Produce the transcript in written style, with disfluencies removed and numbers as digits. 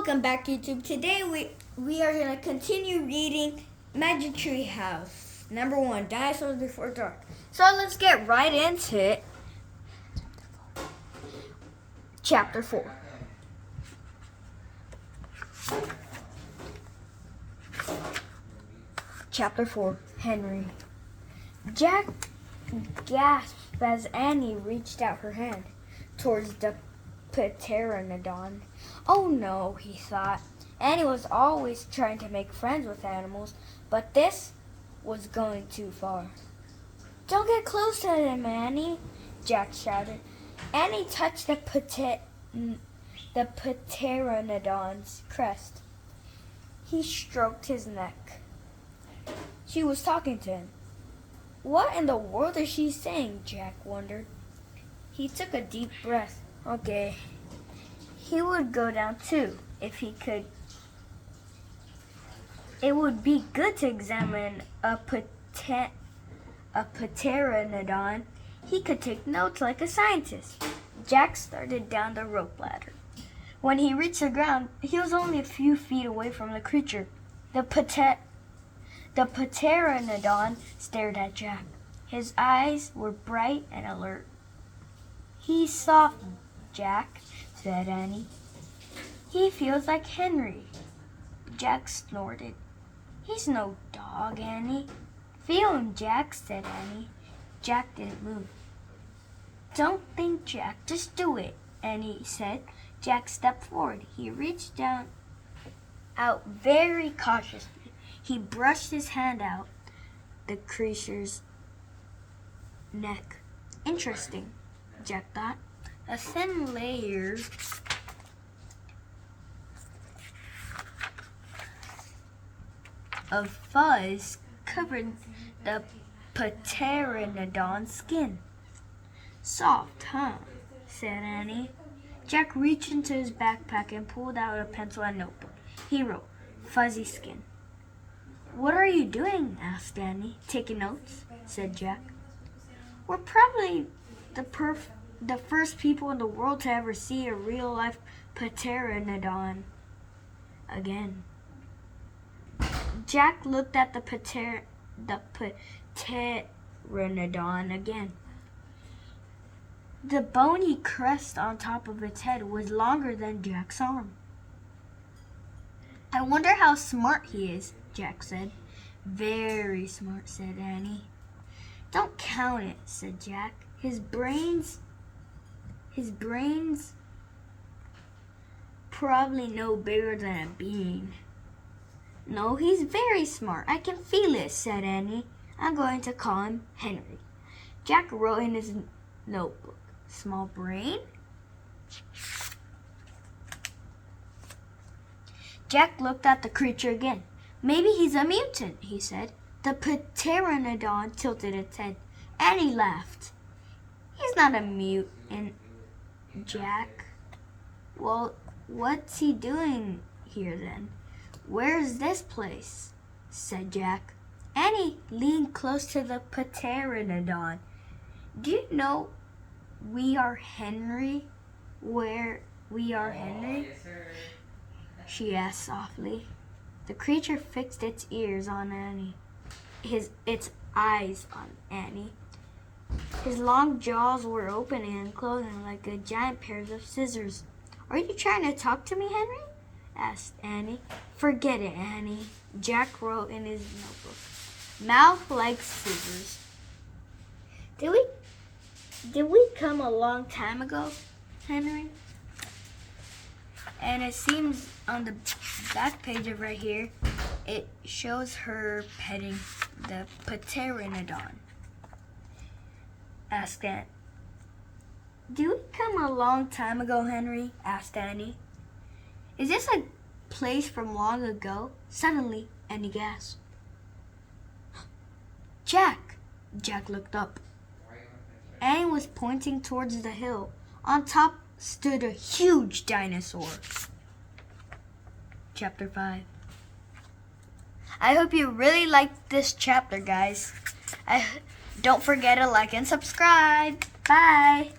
Welcome back, YouTube. Today we are gonna continue reading Magic Tree House. Number 1, Dinosaurs Before Dark. So let's get right into it. Chapter 4. Chapter 4. Henry. Jack gasped as Annie reached out her hand towards the Pteranodon. Oh no, he thought. Annie was always trying to make friends with animals, but this was going too far. Don't get close to him, Annie, Jack shouted. Annie touched the Pteranodon's crest. He stroked his neck. She was talking to him. What in the world is she saying? Jack wondered. He took a deep breath. Okay. He would go down too, if he could. It would be good to examine a Pteranodon. He could take notes like a scientist. Jack started down the rope ladder. When he reached the ground, he was only a few feet away from the creature. The Pteranodon stared at Jack. His eyes were bright and alert. He's soft, Jack, said Annie. He feels like Henry. Jack snorted. He's no dog, Annie. Feel him, Jack, said Annie. Jack didn't move. Don't think, Jack. Just do it, Annie said. Jack stepped forward. He reached out very cautiously. He brushed his hand out the creature's neck. Interesting, Jack thought. A thin layer of fuzz covered the Pteranodon's skin. Soft, huh? Said Annie. Jack reached into his backpack and pulled out a pencil and notebook. He wrote, "Fuzzy skin." "What are you doing?" asked Annie. "Taking notes," said Jack. "We're probably the first people in the world to ever see a real-life Pteranodon again." Jack looked at the Pteranodon again. The bony crest on top of its head was longer than Jack's arm. "I wonder how smart he is," Jack said. "Very smart," said Annie. "Don't count it," said Jack. His brain's probably no bigger than a bean." "No, he's very smart. I can feel it," said Annie. "I'm going to call him Henry." Jack wrote in his notebook, "Small brain." Jack looked at the creature again. "Maybe he's a mutant," he said. The Pteranodon tilted its head. Annie laughed. "He's not a mutant, Jack." "Well, what's he doing here then?" "Where's this place?" said Jack. Annie leaned close to the Pteranodon. "Do you know we are Henry? Where we are Henry?" she asked softly. The creature fixed its ears on Annie. Its eyes on Annie. His long jaws were opening and closing like a giant pair of scissors. "Are you trying to talk to me, Henry?" asked Annie. "Forget it, Annie," Jack wrote in his notebook. "Mouth like scissors." Did we come a long time ago, Henry?" And it seems on the back page of right here, it shows her petting the Pteranodon. Asked Annie. "Did we come a long time ago, Henry?" asked Annie. "Is this a place from long ago?" Suddenly, Annie gasped. "Jack!" Jack looked up. Annie was pointing towards the hill. On top stood a huge dinosaur. Chapter 5. I hope you really liked this chapter, guys. Don't forget to like and subscribe. Bye!